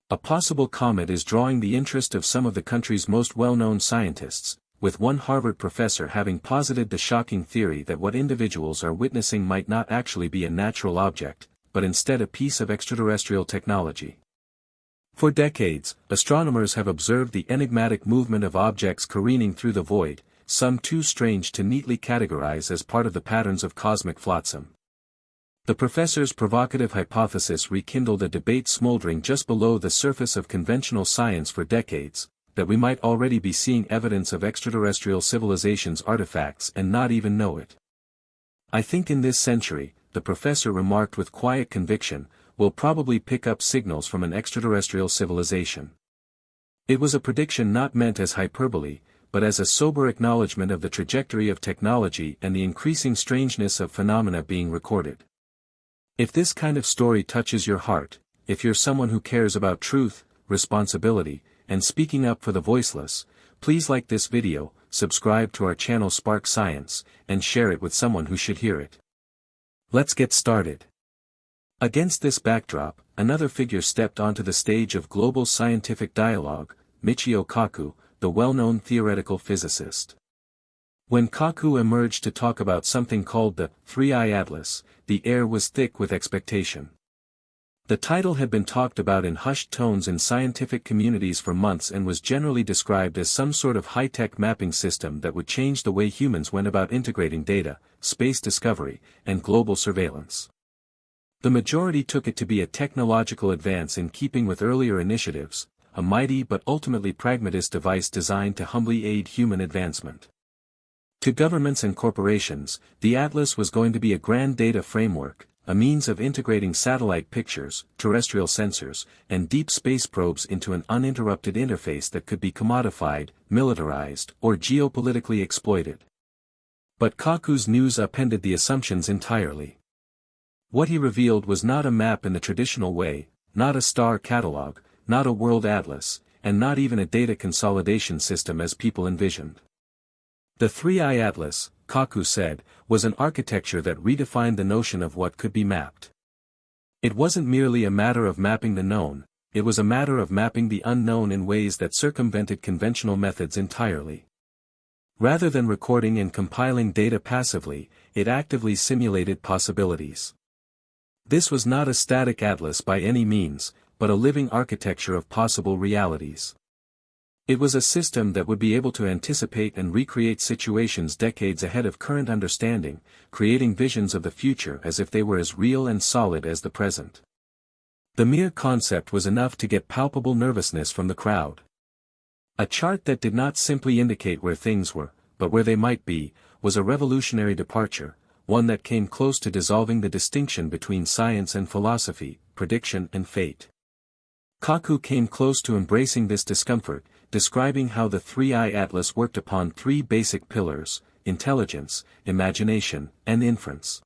A possible comet is drawing the interest of some of the country's most well-known scientists, with one Harvard professor having posited the shocking theory that what individuals are witnessing might not actually be a natural object, but instead a piece of extraterrestrial technology. For decades, astronomers have observed the enigmatic movement of objects careening through the void, some too strange to neatly categorize as part of the patterns of cosmic flotsam. The professor's provocative hypothesis rekindled a debate smoldering just below the surface of conventional science for decades, that we might already be seeing evidence of extraterrestrial civilization's artifacts and not even know it. I think in this century, the professor remarked with quiet conviction, we'll probably pick up signals from an extraterrestrial civilization. It was a prediction not meant as hyperbole, but as a sober acknowledgement of the trajectory of technology and the increasing strangeness of phenomena being recorded. If this kind of story touches your heart, if you're someone who cares about truth, responsibility, and speaking up for the voiceless, please like this video, subscribe to our channel Spark Science, and share it with someone who should hear it. Let's get started. Against this backdrop, another figure stepped onto the stage of global scientific dialogue, Michio Kaku, the well-known theoretical physicist. When Kaku emerged to talk about something called the Three-Eye Atlas, the air was thick with expectation. The title had been talked about in hushed tones in scientific communities for months and was generally described as some sort of high-tech mapping system that would change the way humans went about integrating data, space discovery, and global surveillance. The majority took it to be a technological advance in keeping with earlier initiatives, a mighty but ultimately pragmatist device designed to humbly aid human advancement. To governments and corporations, the Atlas was going to be a grand data framework, a means of integrating satellite pictures, terrestrial sensors, and deep space probes into an uninterrupted interface that could be commodified, militarized, or geopolitically exploited. But Kaku's news upended the assumptions entirely. What he revealed was not a map in the traditional way, not a star catalog, not a world atlas, and not even a data consolidation system as people envisioned. The Three-Eye Atlas, Kaku said, was an architecture that redefined the notion of what could be mapped. It wasn't merely a matter of mapping the known, it was a matter of mapping the unknown in ways that circumvented conventional methods entirely. Rather than recording and compiling data passively, it actively simulated possibilities. This was not a static atlas by any means, but a living architecture of possible realities. It was a system that would be able to anticipate and recreate situations decades ahead of current understanding, creating visions of the future as if they were as real and solid as the present. The mere concept was enough to get palpable nervousness from the crowd. A chart that did not simply indicate where things were, but where they might be, was a revolutionary departure, one that came close to dissolving the distinction between science and philosophy, prediction and fate. Kaku came close to embracing this discomfort, describing how the Three-Eye Atlas worked upon three basic pillars: intelligence, imagination, and inference.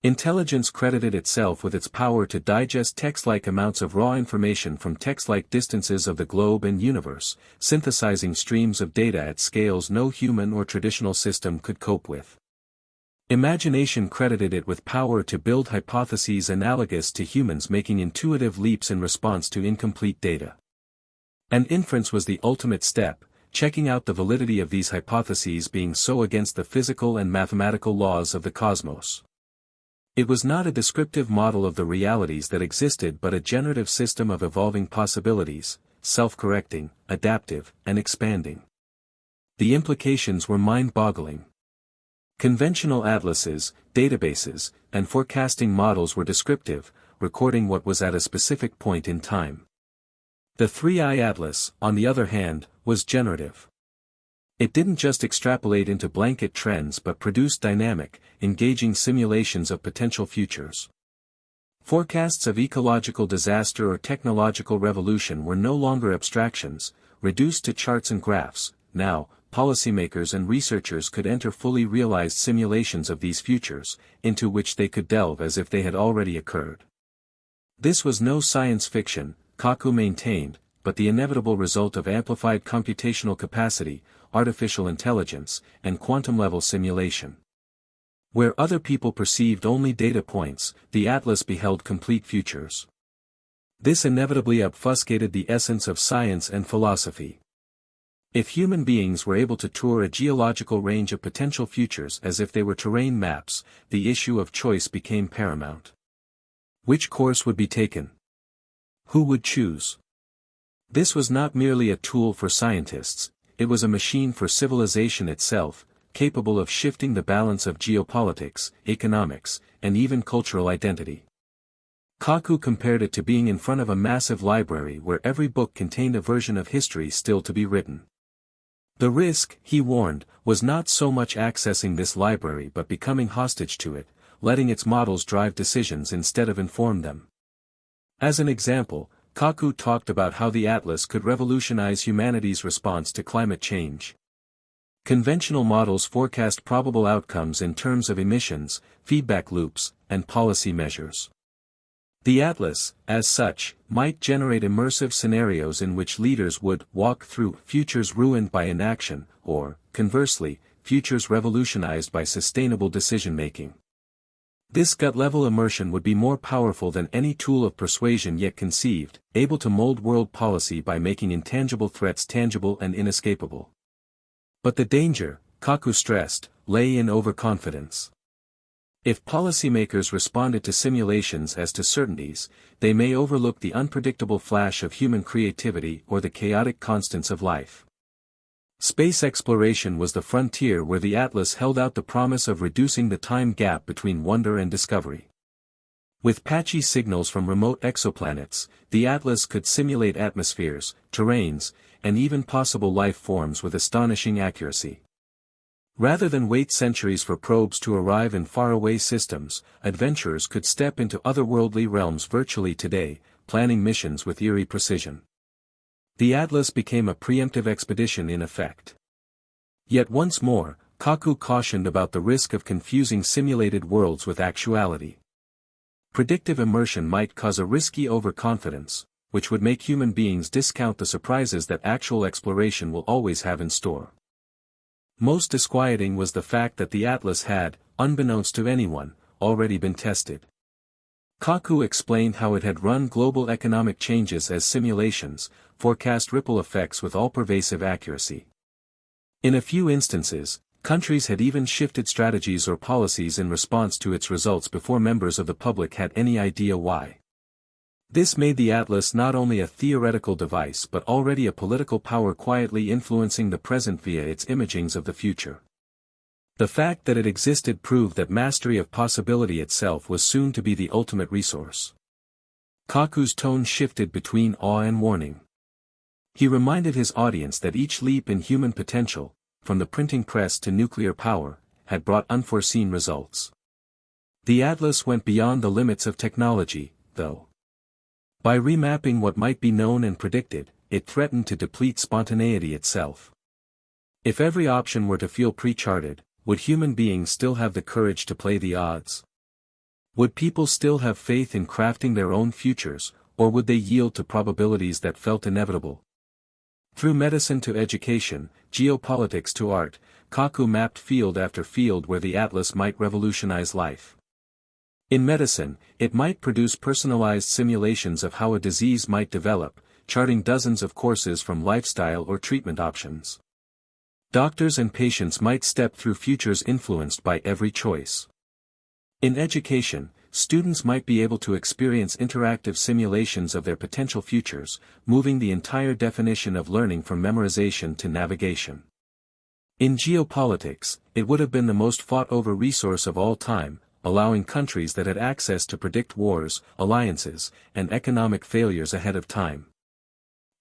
Intelligence credited itself with its power to digest text-like amounts of raw information from text-like distances of the globe and universe, synthesizing streams of data at scales no human or traditional system could cope with. Imagination credited it with power to build hypotheses analogous to humans making intuitive leaps in response to incomplete data. And inference was the ultimate step, checking out the validity of these hypotheses being so against the physical and mathematical laws of the cosmos. It was not a descriptive model of the realities that existed but a generative system of evolving possibilities, self-correcting, adaptive, and expanding. The implications were mind-boggling. Conventional atlases, databases, and forecasting models were descriptive, recording what was at a specific point in time. The Three-Eye Atlas, on the other hand, was generative. It didn't just extrapolate into blanket trends but produced dynamic, engaging simulations of potential futures. Forecasts of ecological disaster or technological revolution were no longer abstractions, reduced to charts and graphs. Now, policymakers and researchers could enter fully realized simulations of these futures, into which they could delve as if they had already occurred. This was no science fiction, Kaku maintained, but the inevitable result of amplified computational capacity, artificial intelligence, and quantum-level simulation. Where other people perceived only data points, the Atlas beheld complete futures. This inevitably obfuscated the essence of science and philosophy. If human beings were able to tour a geological range of potential futures as if they were terrain maps, the issue of choice became paramount. Which course would be taken? Who would choose? This was not merely a tool for scientists, it was a machine for civilization itself, capable of shifting the balance of geopolitics, economics, and even cultural identity. Kaku compared it to being in front of a massive library where every book contained a version of history still to be written. The risk, he warned, was not so much accessing this library but becoming hostage to it, letting its models drive decisions instead of inform them. As an example, Kaku talked about how the Atlas could revolutionize humanity's response to climate change. Conventional models forecast probable outcomes in terms of emissions, feedback loops, and policy measures. The Atlas, as such, might generate immersive scenarios in which leaders would walk through futures ruined by inaction, or, conversely, futures revolutionized by sustainable decision-making. This gut-level immersion would be more powerful than any tool of persuasion yet conceived, able to mold world policy by making intangible threats tangible and inescapable. But the danger, Kaku stressed, lay in overconfidence. If policymakers responded to simulations as to certainties, they may overlook the unpredictable flash of human creativity or the chaotic constants of life. Space exploration was the frontier where the Atlas held out the promise of reducing the time gap between wonder and discovery. With patchy signals from remote exoplanets, the Atlas could simulate atmospheres, terrains, and even possible life forms with astonishing accuracy. Rather than wait centuries for probes to arrive in faraway systems, adventurers could step into otherworldly realms virtually today, planning missions with eerie precision. The Atlas became a preemptive expedition in effect. Yet once more, Kaku cautioned about the risk of confusing simulated worlds with actuality. Predictive immersion might cause a risky overconfidence, which would make human beings discount the surprises that actual exploration will always have in store. Most disquieting was the fact that the Atlas had, unbeknownst to anyone, already been tested. Kaku explained how it had run global economic changes as simulations, forecast ripple effects with all-pervasive accuracy. In a few instances, countries had even shifted strategies or policies in response to its results before members of the public had any idea why. This made the Atlas not only a theoretical device but already a political power quietly influencing the present via its imagings of the future. The fact that it existed proved that mastery of possibility itself was soon to be the ultimate resource. Kaku's tone shifted between awe and warning. He reminded his audience that each leap in human potential, from the printing press to nuclear power, had brought unforeseen results. The Atlas went beyond the limits of technology, though. By remapping what might be known and predicted, it threatened to deplete spontaneity itself. If every option were to feel pre-charted, would human beings still have the courage to play the odds? Would people still have faith in crafting their own futures, or would they yield to probabilities that felt inevitable? Through medicine to education, geopolitics to art, Kaku mapped field after field where the Atlas might revolutionize life. In medicine, it might produce personalized simulations of how a disease might develop, charting dozens of courses from lifestyle or treatment options. Doctors and patients might step through futures influenced by every choice. In education, students might be able to experience interactive simulations of their potential futures, moving the entire definition of learning from memorization to navigation. In geopolitics, it would have been the most fought-over resource of all time, allowing countries that had access to predict wars, alliances, and economic failures ahead of time.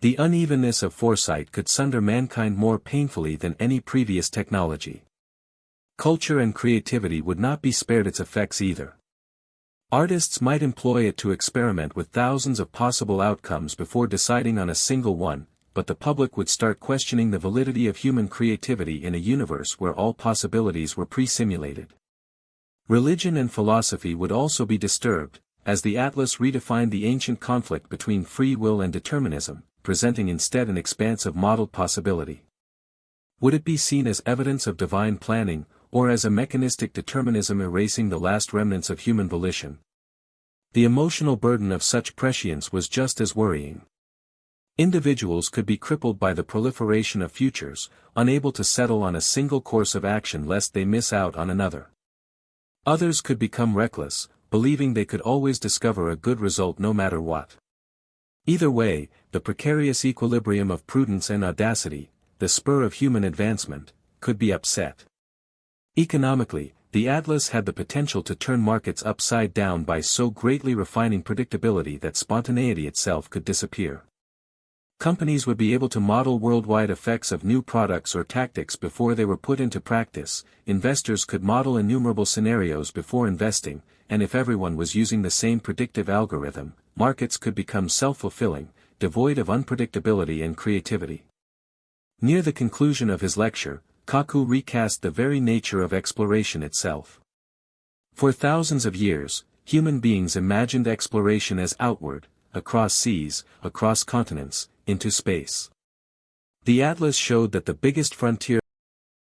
The unevenness of foresight could sunder mankind more painfully than any previous technology. Culture and creativity would not be spared its effects either. Artists might employ it to experiment with thousands of possible outcomes before deciding on a single one, but the public would start questioning the validity of human creativity in a universe where all possibilities were pre-simulated. Religion and philosophy would also be disturbed, as the Atlas redefined the ancient conflict between free will and determinism, presenting instead an expanse of modeled possibility. Would it be seen as evidence of divine planning, or as a mechanistic determinism erasing the last remnants of human volition? The emotional burden of such prescience was just as worrying. Individuals could be crippled by the proliferation of futures, unable to settle on a single course of action lest they miss out on another. Others could become reckless, believing they could always discover a good result no matter what. Either way, the precarious equilibrium of prudence and audacity, the spur of human advancement, could be upset. Economically, the Atlas had the potential to turn markets upside down by so greatly refining predictability that spontaneity itself could disappear. Companies would be able to model worldwide effects of new products or tactics before they were put into practice, investors could model innumerable scenarios before investing, and if everyone was using the same predictive algorithm, markets could become self-fulfilling, devoid of unpredictability and creativity. Near the conclusion of his lecture, Kaku recast the very nature of exploration itself. For thousands of years, human beings imagined exploration as outward, across seas, across continents, into space. The Atlas showed that the biggest frontier